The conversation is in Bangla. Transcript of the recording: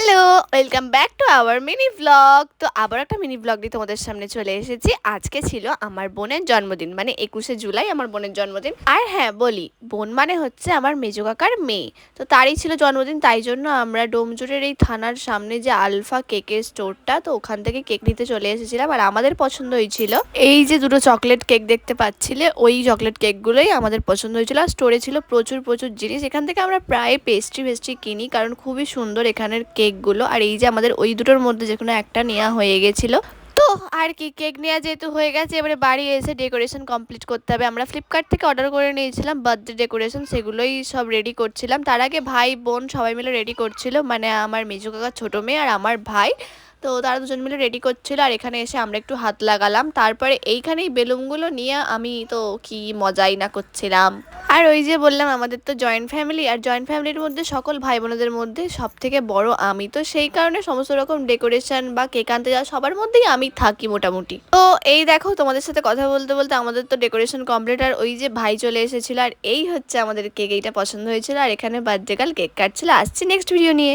Hello, welcome back to our mini vlog. তো আবার একটা মিনি ভ্লগ নিয়ে তোমাদের সামনে চলে এসেছি। আজকে ছিল আমার বোনের জন্মদিন, মানে 21শে জুলাই আমার বোনের জন্মদিন। আর হ্যাঁ বলি, বোন মানে হচ্ছে আমার মেজো কাকার মেয়ে। তো তারই ছিল জন্মদিন, তাই জন্য আমরা ডোমজুড়ের এই থানার সামনে যে আলফা কেকের স্টোরটা, তো ওখান থেকে কেক নিতে চলে এসেছিলাম। আর আমাদের পছন্দ হয়েছিল এই যে দুটো চকলেট কেক দেখতে পাচ্ছিলে, ওই চকলেট কেকগুলোই আমাদের পছন্দ হয়েছিল। আর স্টোরে ছিল প্রচুর প্রচুর জিনিস। এখান থেকে আমরা প্রায় পেস্ট্রি কিনি, কারণ খুবই সুন্দর এখানের কেকগুলো। আর এই যে আমাদের ওই দুটোর মধ্যে যে কোনো একটা নেওয়া হয়ে গেছিলো। তো আর কি, কেক নেওয়া যেহেতু হয়ে গেছে, এবারে বাড়ি এসে ডেকোরেশন কমপ্লিট করতে হবে। আমরা ফ্লিপকার্ট থেকে অর্ডার করে নিয়েছিলাম বার্থডে ডেকোরেশন, সেগুলোই সব রেডি করছিলাম। তার আগে ভাই বোন সবাই মিলে রেডি করছিল, মানে আমার মেজো কাকার ছোটো মেয়ে আর আমার ভাই। তো তারা দুজন মিলে রেডি করছিল, আর এখানে এসে আমরা একটু হাত লাগালাম। তারপরে এইখানেই বেলুনগুলো নিয়ে আমি তো কি মজাই না করছিলাম। আর ওই যে বললাম, আমাদের তো জয়েন্ট ফ্যামিলি, আর জয়েন্ট ফ্যামিলির মধ্যে সকল ভাই বোনদের মধ্যে সব থেকে বড় আমি, তো সেই কারণে সমস্ত রকম ডেকোরেশন বা কেক আনতে যাওয়া সবার মধ্যেই আমি থাকি মোটামুটি। তো এই দেখো, তোমাদের সাথে কথা বলতে বলতে আমাদের তো ডেকোরেশন কমপ্লিট, আর ওই যে ভাই চলে এসেছিল। আর এই হচ্ছে আমাদের কেক, এইটা পছন্দ হয়েছিল। আর এখানে বার্থডে গার্ল কেক কাটছিল। আসছি নেক্সট ভিডিও নিয়ে।